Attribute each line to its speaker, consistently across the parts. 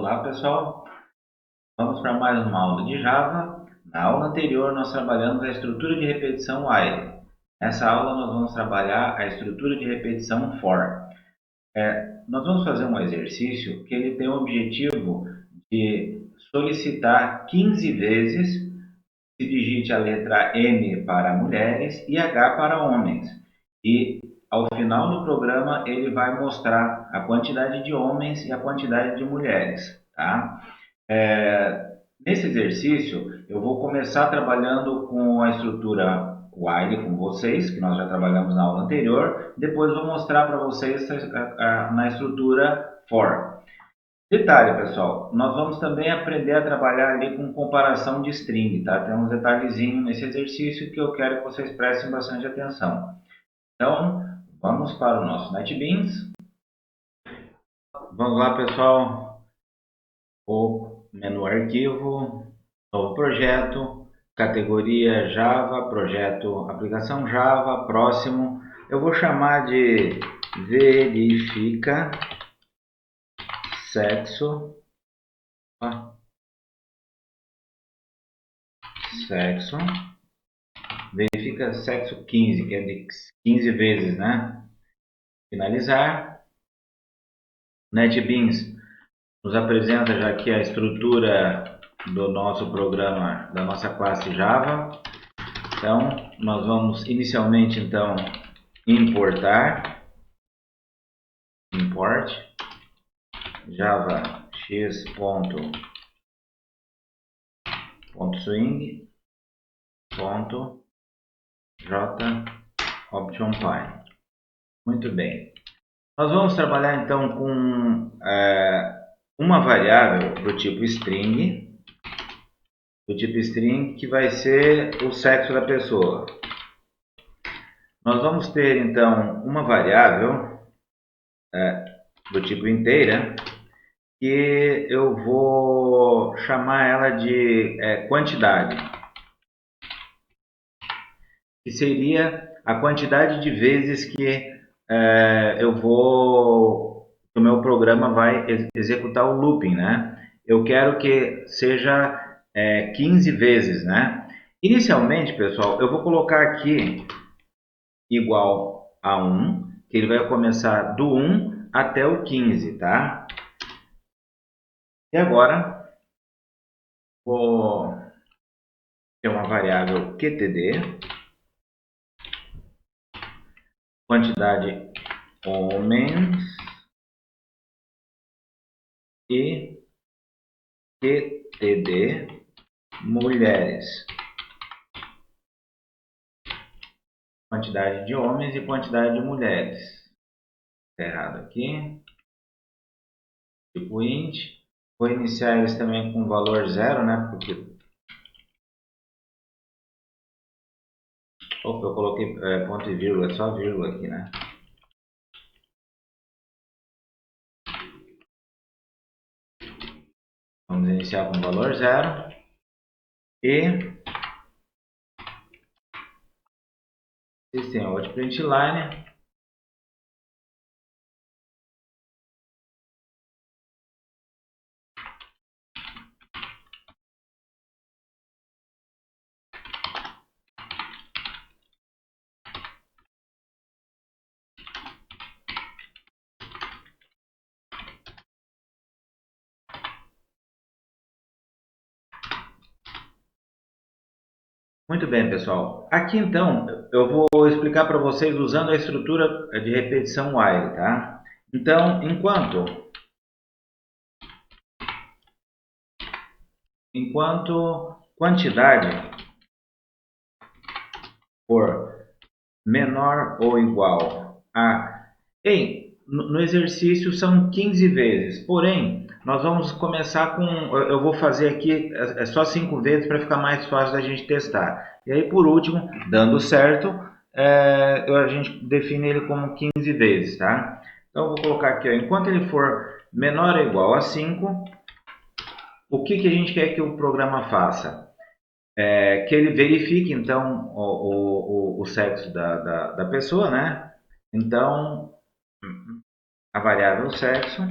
Speaker 1: Olá pessoal, vamos para mais uma aula de Java. Na aula anterior nós trabalhamos a estrutura de repetição while. Nessa aula nós vamos trabalhar a estrutura de repetição for. Nós vamos fazer um exercício que ele tem o objetivo de solicitar 15 vezes se digite a letra M para mulheres e H para homens. E ao final do programa ele vai mostrar a quantidade de homens e a quantidade de mulheres, tá? Nesse exercício eu vou começar trabalhando com a estrutura while com vocês, que nós já trabalhamos na aula anterior. Depois vou mostrar para vocês na estrutura for. Detalhe, pessoal, nós vamos também aprender a trabalhar ali com comparação de string, tá? Tem uns detalhezinhos nesse exercício que eu quero que vocês prestem bastante atenção. Então, vamos para o nosso NetBeans. Vamos lá, pessoal. O menu arquivo, novo projeto, categoria Java, projeto aplicação Java, próximo. Eu vou chamar de verifica sexo. Sexo. Verifica sexo 15, que é de 15 vezes, né? Finalizar. NetBeans nos apresenta já aqui a estrutura do nosso programa, da nossa classe Java. Então, nós vamos inicialmente então importar, import java x.swing j.optionPy. Muito bem. Nós vamos trabalhar então com uma variável do tipo string, que vai ser o sexo da pessoa. Nós vamos ter então uma variável do tipo inteira, que eu vou chamar ela de quantidade, que seria a quantidade de vezes que o meu programa vai executar o looping, né? Eu quero que seja 15 vezes, né? Inicialmente, pessoal, eu vou colocar aqui igual a 1, que ele vai começar do 1 até o 15, tá? E agora, vou ter uma variável QTD, quantidade homens, e QTD mulheres. Quantidade de homens e quantidade de mulheres. Está errado aqui. Tipo int. Vou iniciar eles também com valor 0, né? Porque... Opa, eu coloquei ponto e vírgula, é só vírgula aqui, né? Vamos iniciar com valor 0. E system.println. Muito bem, pessoal. Aqui então eu vou explicar para vocês usando a estrutura de repetição while, tá? Então, enquanto quantidade for menor ou igual a... no exercício são 15 vezes, porém, nós vamos começar com... Eu vou fazer aqui só 5 vezes para ficar mais fácil da gente testar. E aí, por último, dando certo, a gente define ele como 15 vezes, tá? Então, eu vou colocar aqui, ó, enquanto ele for menor ou igual a 5, o que a gente quer que o programa faça? Que ele verifique, então, o sexo da pessoa, né? Então, a variável sexo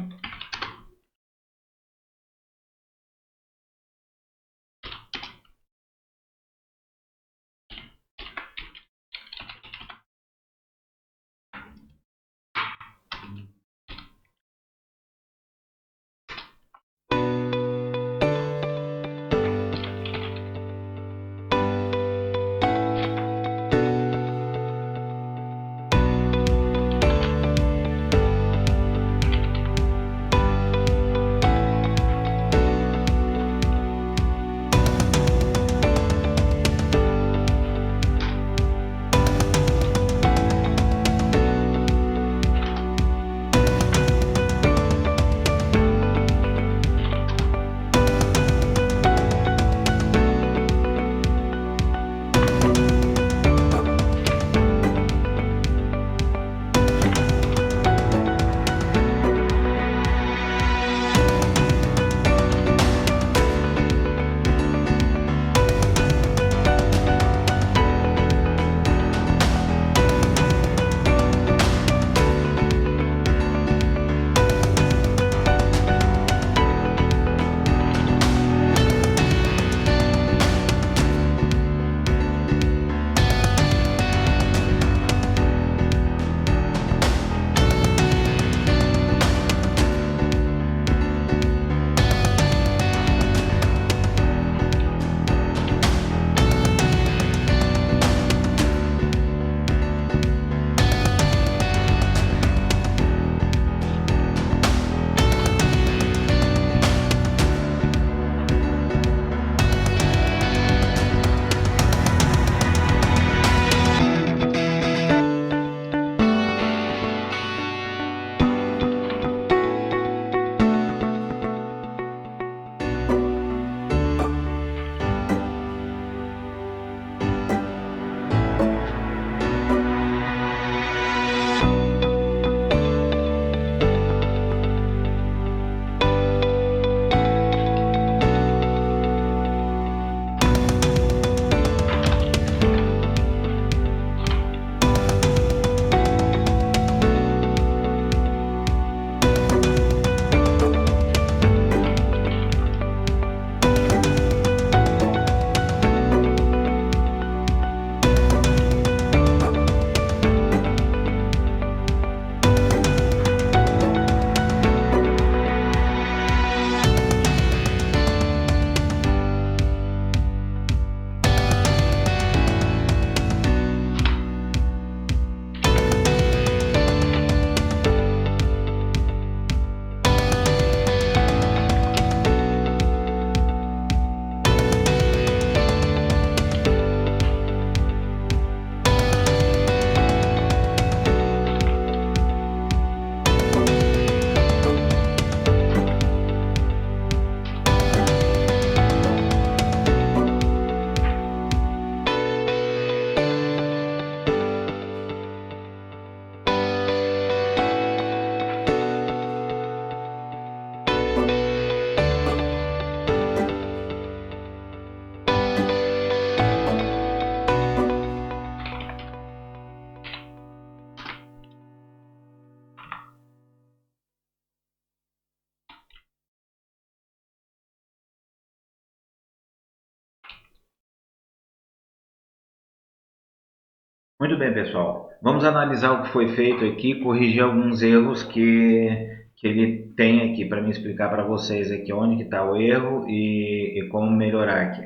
Speaker 1: Muito bem, pessoal. Vamos analisar o que foi feito aqui, corrigir alguns erros que ele tem aqui para me explicar para vocês aqui onde que está o erro e como melhorar aqui.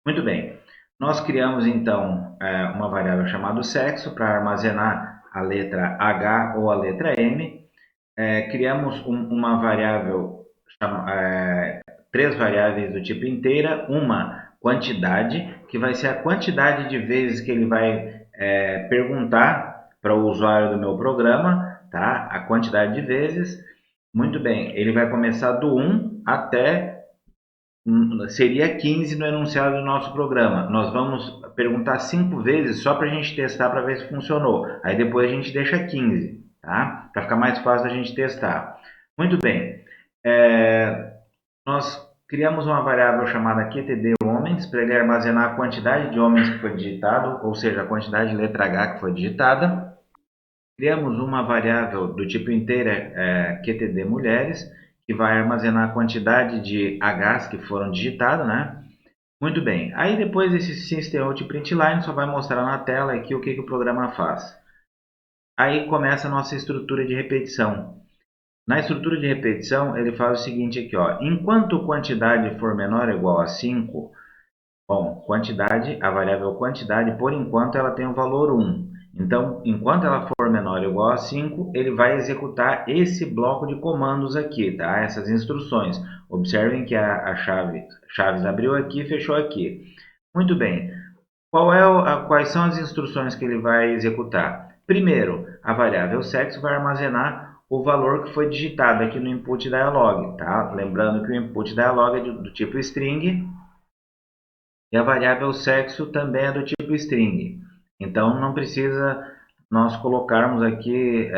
Speaker 1: Muito bem. Nós criamos então uma variável chamada sexo para armazenar a letra H ou a letra M. Criamos uma variável, três variáveis do tipo inteira, uma quantidade, que vai ser a quantidade de vezes que ele vai perguntar para o usuário do meu programa, tá? A quantidade de vezes. Muito bem, ele vai começar do 1 até, seria 15 no enunciado do nosso programa. Nós vamos perguntar 5 vezes só para a gente testar para ver se funcionou. Aí depois a gente deixa 15, tá? Para ficar mais fácil a gente testar. Muito bem. Nós criamos uma variável chamada QTD homens para ele armazenar a quantidade de homens que foi digitado, ou seja, a quantidade de letra H que foi digitada. Criamos uma variável do tipo inteira QTD mulheres, que vai armazenar a quantidade de Hs que foram digitados, né? Muito bem. Aí depois esse system.println só vai mostrar na tela aqui o que o programa faz. Aí começa a nossa estrutura de repetição. Na estrutura de repetição, ele faz o seguinte aqui, ó. Enquanto quantidade for menor ou igual a 5, bom, quantidade, a variável quantidade, por enquanto, ela tem o valor 1. Então, enquanto ela for menor ou igual a 5, ele vai executar esse bloco de comandos aqui, tá? Essas instruções. Observem que a chaves abriu aqui e fechou aqui. Muito bem. Quais são as instruções que ele vai executar? Primeiro, a variável sexo vai armazenar o valor que foi digitado aqui no input dialog, tá? Lembrando que o input dialog é do tipo string e a variável sexo também é do tipo string. Então não precisa nós colocarmos aqui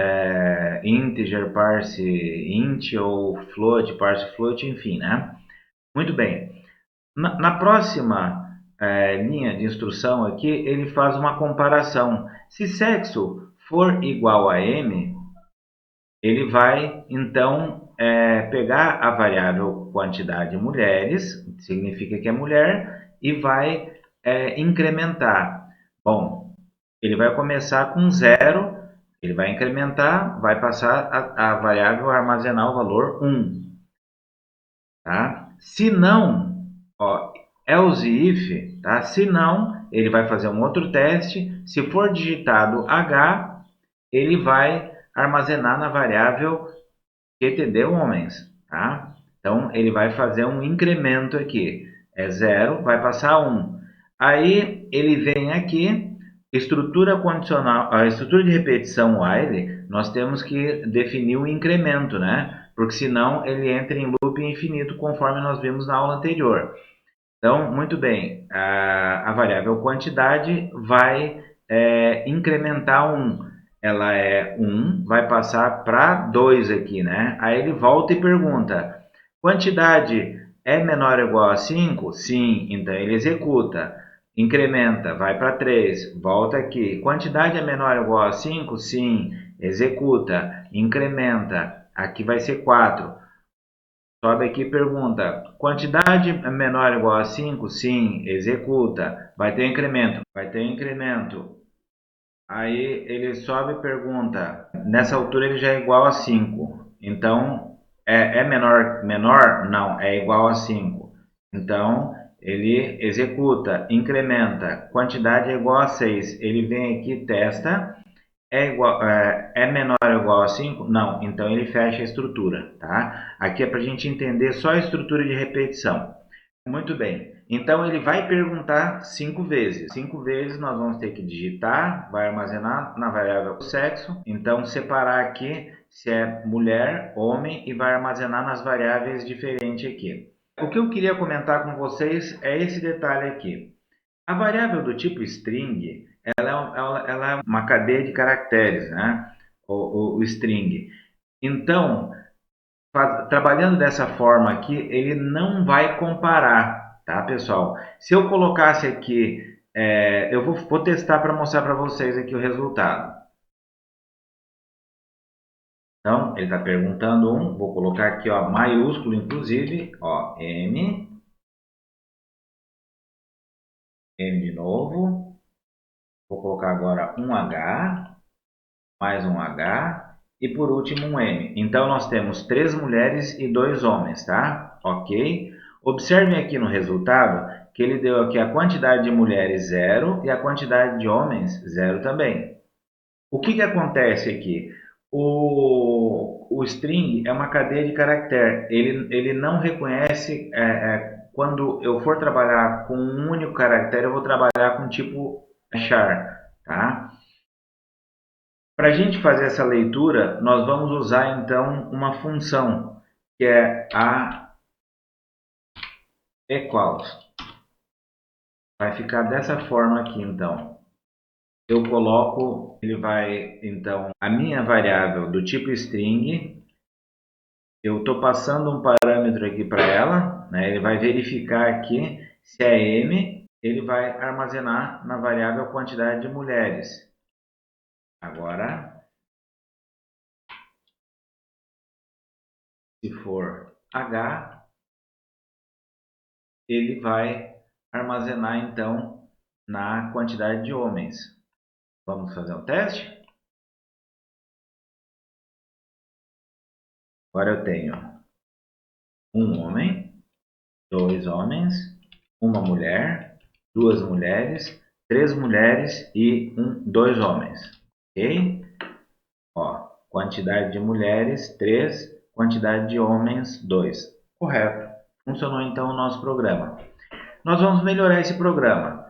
Speaker 1: integer parse int ou float parse float, enfim, né? Muito bem. Na próxima linha de instrução aqui, ele faz uma comparação. Se sexo for igual a m, ele vai então pegar a variável quantidade mulheres, significa que é mulher, e vai incrementar. Bom, ele vai começar com 0, ele vai incrementar, vai passar a variável a armazenar o valor 1. Tá? Se não, ó, else if, tá? Se não, ele vai fazer um outro teste. Se for digitado H, ele vai armazenar na variável QTD homens, tá? Então, ele vai fazer um incremento aqui. É 0, vai passar a 1. Aí, ele vem aqui, estrutura condicional, a estrutura de repetição while, nós temos que definir um incremento, né? Porque senão ele entra em loop infinito, conforme nós vimos na aula anterior. Então, muito bem, a variável quantidade vai incrementar 1. Ela é 1, vai passar para 2 aqui, né? Aí ele volta e pergunta, quantidade é menor ou igual a 5? Sim, então ele executa. Incrementa, vai para 3, volta aqui. Quantidade é menor ou igual a 5? Sim, executa. Incrementa, aqui vai ser 4. Sobe aqui e pergunta, quantidade é menor ou igual a 5? Sim, executa. Vai ter incremento. Vai ter incremento. Aí ele sobe e pergunta, nessa altura ele já é igual a 5. Então, é menor? Menor? Não, é igual a 5. Então, ele executa, incrementa. Quantidade é igual a 6. Ele vem aqui, testa. É menor ou igual a 5? Não, então ele fecha a estrutura, tá? Aqui é para a gente entender só a estrutura de repetição. Muito bem, então ele vai perguntar 5 vezes. 5 vezes nós vamos ter que digitar, vai armazenar na variável sexo, então separar aqui se é mulher, homem e vai armazenar nas variáveis diferentes aqui. O que eu queria comentar com vocês é esse detalhe aqui. A variável do tipo string, ela é uma cadeia de caracteres, né? O string. Então, trabalhando dessa forma aqui, ele não vai comparar, tá, pessoal? Se eu colocasse aqui, eu vou testar para mostrar para vocês aqui o resultado. Então, ele está perguntando vou colocar aqui, ó, maiúsculo, inclusive, ó, M de novo. Vou colocar agora um H, mais um H e por último um M. Então nós temos 3 mulheres e 2 homens, tá? Ok? Observem aqui no resultado que ele deu aqui a quantidade de mulheres 0 e a quantidade de homens 0 também. O que acontece aqui? O string é uma cadeia de caractere. Ele não reconhece quando eu for trabalhar com um único caractere, eu vou trabalhar com tipo char, tá? Para a gente fazer essa leitura, nós vamos usar então uma função que é a equals. Vai ficar dessa forma aqui então. Eu coloco, ele vai então a minha variável do tipo string. Eu estou passando um parâmetro aqui para ela, né? Ele vai verificar aqui se é M, ele vai armazenar na variável a quantidade de mulheres. Agora, se for H, ele vai armazenar então na quantidade de homens. Vamos fazer um teste? Agora eu tenho um homem, 2 homens, uma mulher, 2 mulheres, 3 mulheres e 2 homens. Ok? Ó, quantidade de mulheres 3, quantidade de homens 2. Correto. Funcionou então o nosso programa. Nós vamos melhorar esse programa.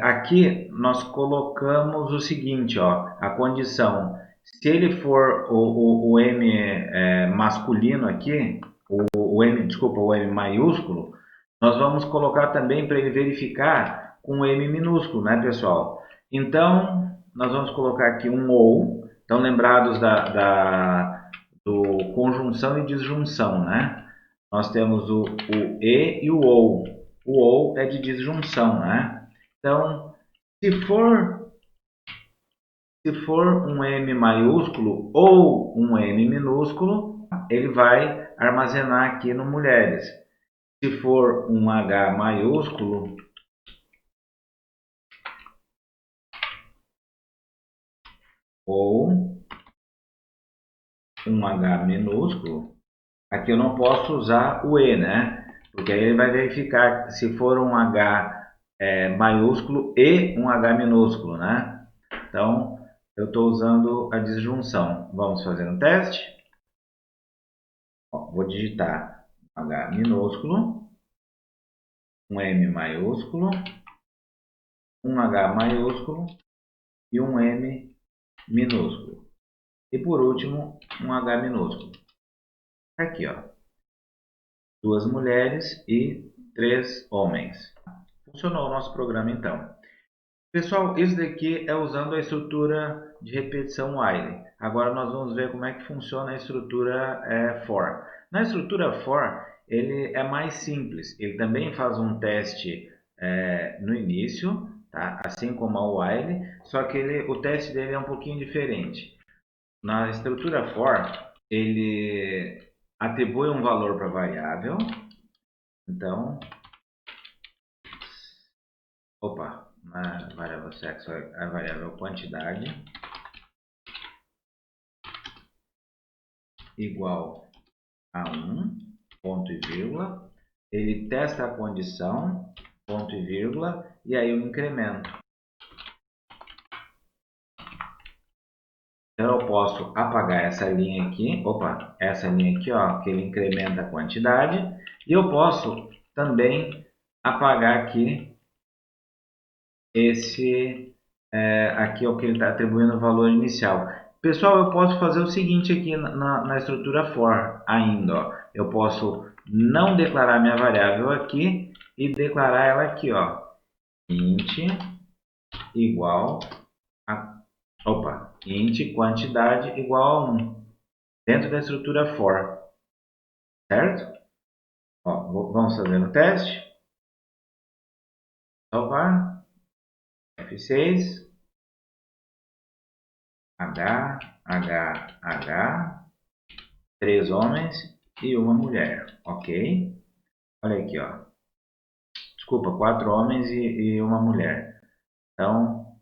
Speaker 1: Aqui nós colocamos o seguinte, ó, a condição, se ele for o M masculino aqui, o M maiúsculo, nós vamos colocar também para ele verificar com o M minúsculo, né, pessoal? Então, nós vamos colocar aqui um ou, estão lembrados do conjunção e disjunção, né? Nós temos o e e o ou. O ou é de disjunção, né? Então, se for, se for um M maiúsculo ou um M minúsculo, ele vai armazenar aqui no mulheres. Se for um H maiúsculo ou um H minúsculo, aqui eu não posso usar o E, né? Porque aí ele vai verificar se for um H maiúsculo e um H minúsculo, né? Então, eu estou usando a disjunção. Vamos fazer um teste? Ó, vou digitar H minúsculo, um M maiúsculo, um H maiúsculo e um M minúsculo. E por último, um H minúsculo. Aqui, ó. 2 mulheres e 3 homens. Funcionou o nosso programa então. Pessoal, isso daqui é usando a estrutura de repetição while. Agora nós vamos ver como é que funciona a estrutura for. Na estrutura for, ele é mais simples. Ele também faz um teste no início, tá? Assim como a while, só que o teste dele é um pouquinho diferente. Na estrutura for, ele atribui um valor para a variável. Então, na variável sexo, a variável quantidade igual a 1, ponto e vírgula. Ele testa a condição, ponto e vírgula, e aí eu incremento. Então eu posso apagar essa linha aqui, essa linha aqui, ó, que ele incrementa a quantidade, e eu posso também apagar aqui aqui é o que ele está atribuindo o valor inicial. Pessoal, eu posso fazer o seguinte aqui na estrutura for ainda. Ó. Eu posso não declarar minha variável aqui e declarar ela aqui. Ó. Int igual a... int quantidade igual a 1. Dentro da estrutura for. Certo? Ó, vamos fazer um teste. Salvar. F6. H, H, H, 3 homens e uma mulher, ok? Olha aqui, ó. Desculpa, 4 homens e uma mulher. Então,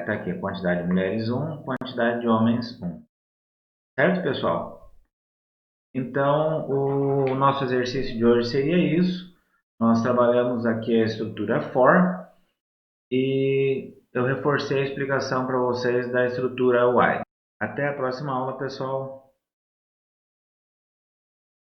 Speaker 1: Tá aqui, a quantidade de mulheres 1, quantidade de homens 1. Certo, pessoal? Então, o nosso exercício de hoje seria isso. Nós trabalhamos aqui a estrutura for e eu reforcei a explicação para vocês da estrutura while. Até a próxima aula, pessoal.